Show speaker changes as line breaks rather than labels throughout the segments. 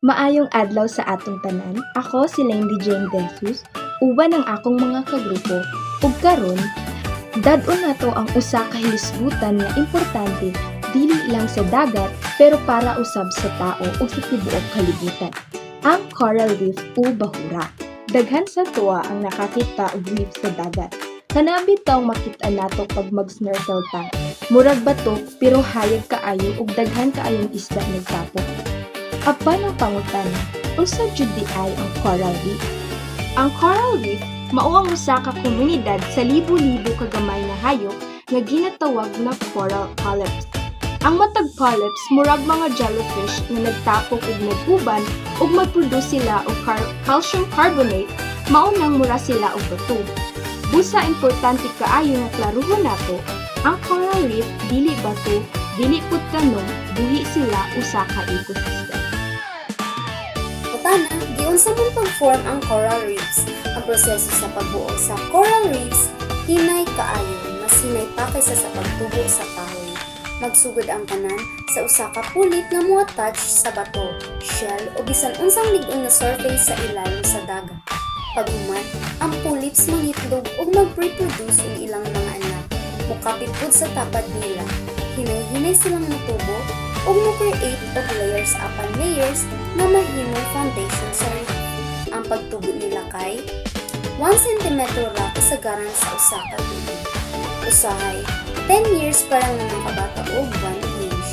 Maayong adlaw sa atong tanan. Ako si Lindy Jane Jesus, uban ang akong mga kagrupo. Ug karon, dad-on nato ang usa ka hilisgutan nga importante dili lang sa dagat pero para usab sa tao o sa tibuok kalibutan. Ang coral reef o bahura. Daghan sa tuwa ang nakakita og reef sa dagat. Kanabi taw makita nato pag mag-snorkel ta. Murag batok pero hayag kaayo ug daghan kaayong isda nagtapok. Apan ang pangutana, unsa jud di ay ang coral reef? Ang coral reef mao ang usa ka komunidad sa libo-libo ka gamay nga hayop nga ginatawag na coral polyps. Ang matag polyps murag mga jellyfish nga nagtapok ug naguban ug magproduce sila og calcium carbonate, mao nang mura sila og bato. Busa importante kaayo nga klaruhon nato, ang coral reef dili bato, dili pud tanong, buhi sila usa ka ecosystem.
Utana, giunsa man pag-form ang coral reefs. Ang proseso sa pagbuo sa coral reefs hinay kaayo, mas hinay pa kaysa sa pagtubo sa kahoy. Magsugod ang tanan sa usa ka pulit nga mo-attach sa bato, shell o bisan unsang lig-on na surface sa ilalim sa dagat. Paghuman, ang pulips mangitlog ug mag-reproduce og ilang mga anak. Mukapit pud sa tapad nila. Hinay-hinay silang natubo ug mo-create og layers upon layers na mahimong foundation sa reef. Ang pagtubo nila kay 1 cm ra kasagaran sa usa ka tubig. Usahay 10 years pa lang naman kabata og 1 inch.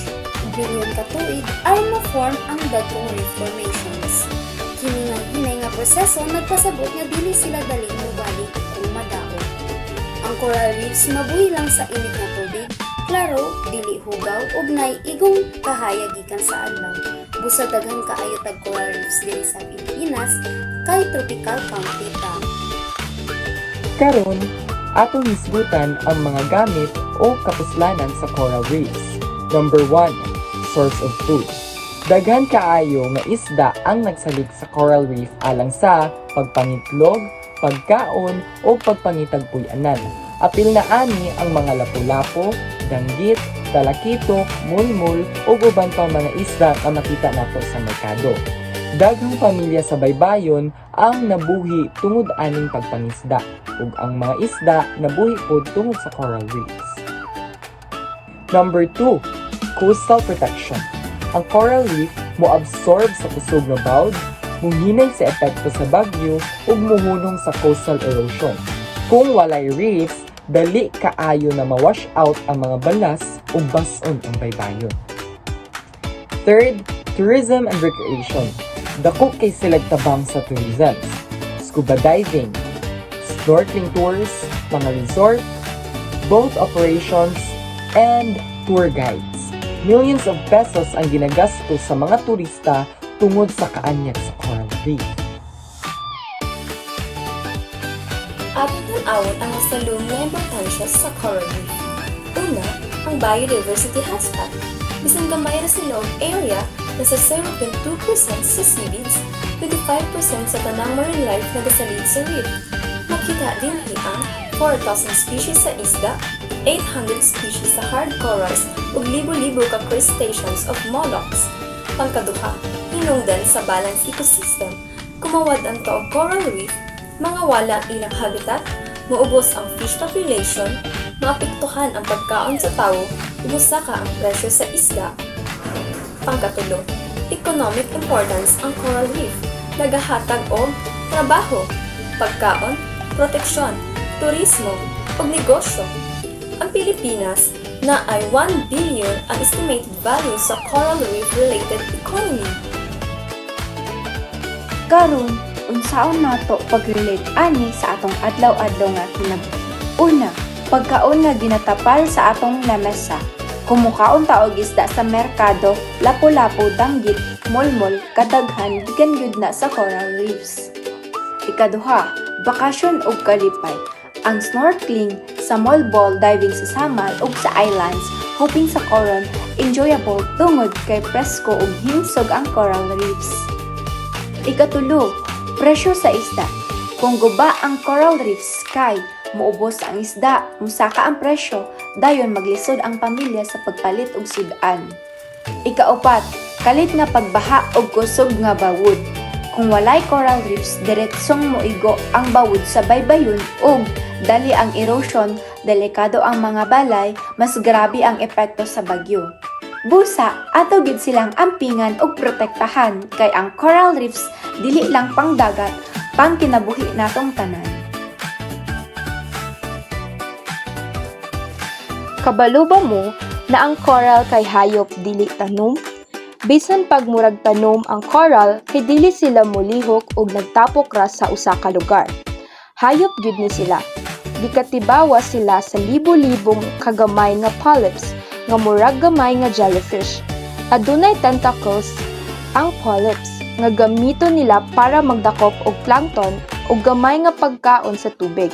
Bilyon ka tuig aron ma-form ang dagkong reef formations. Kini nga hinay nga proseso nagpasabot nga dili sila dali mobalik kung madaog. Ang coral reefs mabuhi lang sa init nga tubig, klaro, dili hugaw ug nay igong kahayag gikan sa adlaw. Busa daghan kaayo tag coral reefs diri sa Pilipinas kay tropical country ta.
Karon, atong hisgutan ang mga gamit o kapuslanan sa coral reefs. Number 1, source of food. Daghan kaayo nga isda ang nagsalig sa coral reef alang sa pagpangitlog, pagkaon o pagpangitagpuy-anan. Apil na ani ang mga lapu-lapo, danggit, talakitok, mulmul o uban pang mga isda nga makita nato sa merkado. Daghang pamilya sa baybayon ang nabuhi tungod aning pagpangisda ug ang mga isda nabuhi pod tungod sa coral reefs. Number 2, coastal protection. Ang coral reef moabsorb sa kusog nga bawd, muhinay sa epekto sa bagyo ug muhunong sa coastal erosion. Kung walay reefs, dali kaayo na ma-wash out ang mga balas ug bas-on ang baybayon. Third, tourism and recreation. Dako kay silag tabang sa tourism, scuba diving, snorkeling tours, mga resort, boat operations, and tour guides. Millions of pesos ang ginagastos sa mga turista tungod sa kaanyag sa coral reef.
Ating tan-awon ang nasalum na importansya sa coral reef. Una, ang biodiversity hotspot. Bisan gamay ra sila og area na sa 0.2% sa seaweeds, 25% sa tanang marine life na gasalid sa reef. Makita din ang 4,000 species sa isda, 800 species sa hard corals ug libo-libo ka crustaceans of mollusks. Pangkaduha, hinungdan sa balanced ecosystem. Kumawad ang taog coral reef, mga wala ang ilang habitat, maubos ang fish population, maapektuhan ang pagkaon sa tao, umusa ka ang presyo sa isda. Pangkatulo, economic importance ang coral reef, nagahatag og trabaho, pagkaon, proteksyon, turismo, ug negosyo. Ang Pilipinas na ay 1 billion ang estimated value sa coral reef-related economy.
Karon, unsaon nato pag-relate ani sa atong adlaw-adlaw nga kinabuhi. Una, pagkaon nga ginatapal sa atong lamesa. Kumukaon ta og isda sa merkado, lapu-lapu, danggit, mulmol, kadaghan gikan gyud na sa coral reefs. Ikaduha, bakasyon ug kalipay. Ang snorkeling sa small ball diving sa samal ug sa islands, hoping sa coral, enjoyable tungod kay presko ug himsog ang coral reefs. Ikatulo, presyo sa isda. Kung guba ang coral reefs kay muubos ang isda, musaka ang presyo, dayon maglisod ang pamilya sa pagpalit og sudan. Ikaapat, kalit nga pagbaha ug kusog nga bawod. Kung walay coral reefs, diretsong moigo ang bawod sa baybayon ug dali ang erosion, delikado ang mga balay, mas grabe ang epekto sa bagyo. Busa, ato gid silang ampingan ug protektahan kay ang coral reefs dili lang pang dagat, pang kinabuhi natong tanan.
Kabalo ba mo na ang coral kay hayop dili tanom? Bisan pag murag tanom ang coral kay dili sila molihok ug nagtapok ra sa usa ka lugar. Hayop gyud ni sila. Gikatibawa sila sa libo-libong kagamay nga polyps nga murag gamay nga jellyfish. Adunay tentacles ang polyps nga gamiton nila para magdakop og plankton ug gamay nga pagkaon sa tubig.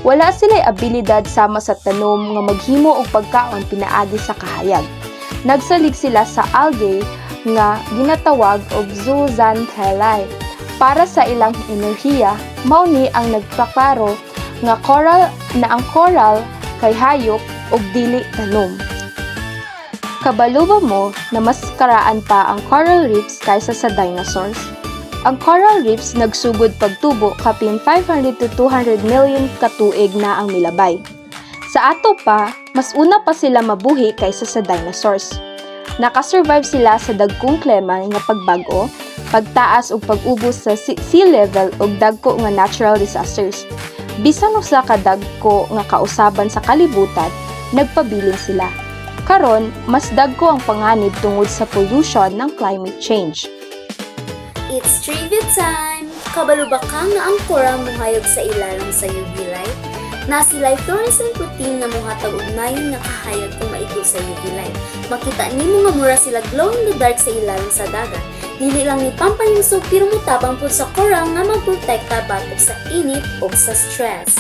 Wala sila'y abilidad sama sa tanom nga maghimo og pagkaon pinaagi sa kahayag. Nagsalig sila sa algae nga ginatawag og zooxanthellae. Para sa ilang enerhiya, mao ni ang nagpaklaro nga ang coral kay hayop og dili tanom. Kabalo ba mo na mas karaan pa ang coral reefs kaysa sa dinosaurs? Ang coral reefs nagsugod pagtubo kapin 500 to 200 million katuig na ang milabay. Sa ato pa, mas una pa sila mabuhi kaysa sa dinosaurs. Nakasurvive sila sa dagkong klima nga pagbago, pagtaas ug pag-ubos sa sea level ug dagko nga natural disasters. Bisan usa ka dagko nga kausaban sa kalibutan, nagpabilin sila. Karon, mas dagko ang panganib tungod sa pollution ng climate change.
It's trivia time! Kabalo ba ka nga ang coral mohayog sa ilalim sa UV light? Na sila'y fluorescent protein nga mohatag og nayon nga kahayag kung maigo sa UV light. Makita nimo nga mura sila glow in the dark sa ilalim sa dagat. Dili lang ni pampayusog pero mutabang pud sa coral nga magprotekta batok sa init o sa stress.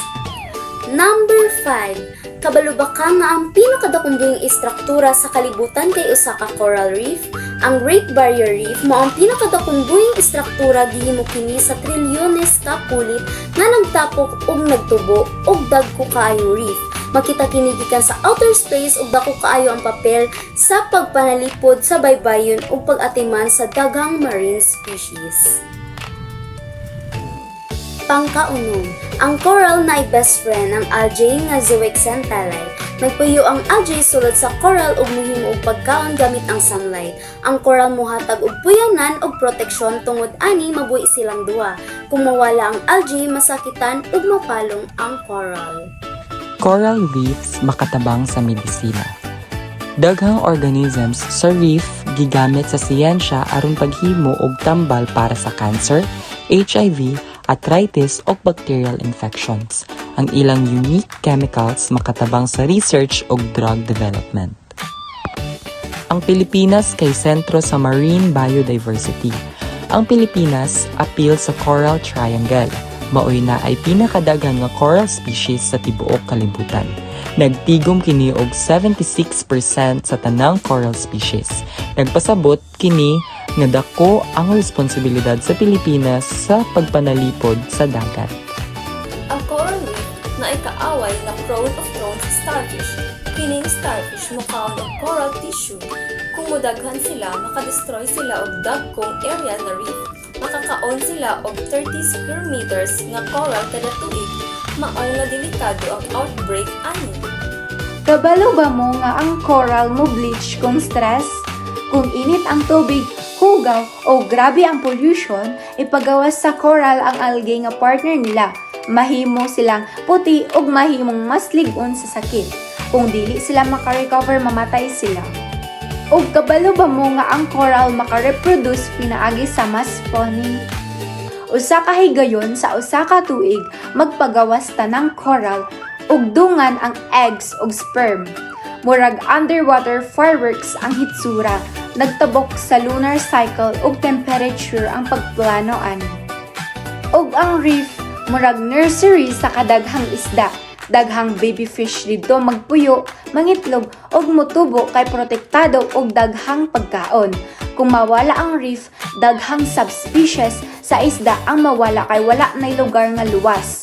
Number 5. Kabalo ba ka nga ang pinakadakong buhing istruktura sa kalibutan kay usa ka coral reef? Ang Great Barrier Reef mao ang pinakadakong buhing istruktura gihimo kini sa trilyones ka pulit nga nagtapok ug nagtubo ug dagko kaayo reef. Makita kini gikan sa outer space ug dako kaayo ang papel sa pagpanalipod sa baybayon ug pag-atiman sa daghang marine species. Pangkaunom, ang coral na best friend ang algae nga zooxanthellae. Nagpuyo ang algae sulod sa coral ug mohimo og pagkaon gamit ang sunlight. Ang coral mohatag og puyanan ug proteksyon tungod ani mabuhi silang duha. Kung mawala ang algae, masakitan ug mapalong ang coral.
Coral reefs makatabang sa medisina. Daghang organisms sa reef gigamit sa siyensya aron paghimo og tambal para sa cancer, HIV, arthritis o bacterial infections. Ang ilang unique chemicals makatabang sa research o drug development. Ang Pilipinas kay sentro sa marine biodiversity. Ang Pilipinas appeal sa Coral Triangle. Maoy na ay pinakadaghan nga coral species sa tibuok kalibutan. Nagtigom kini og 76% sa tanang coral species. Nagpasabot kini nga dako ang responsibilidad sa Pilipinas sa pagpanalipod sa dagat.
Ang coral reef na ay kaaway na prone of thorns starfish. Kining starfish mukaon og coral tissue. Kung mudaghan sila, makadestroy sila og dagkong area na reef. Makakaon sila og 30 square meters nga coral kada tuig. Mao nga delikado ang outbreak ani.
Kabalo ba mo nga ang coral mo bleach kung stress? Kung init ang tubig, hugaw o grabe ang pollution, ipagawas sa coral ang algae nga partner nila. Mahimo silang puti ug mahimong mas lig-on sa sakit. Kung dili sila makarecover, mamatay sila. Ug kabalo ba mo nga ang coral makareproduce pinaagi sa mass spawning? Usa ka higayon sa usa ka tuig magpagawas tanang coral ug dungan ang eggs ug sperm. Murag underwater fireworks ang hitsura, nagtabok sa lunar cycle ug temperature ang pagplano ani. Ug ang reef murag nursery sa kadaghang isda. Daghang baby fish didto magpuyo, mangitlog ug motubo kay protektado og daghang pagkaon. Kung mawala ang reef, daghang subspecies sa isda ang mawala kay wala nay lugar nga luwas.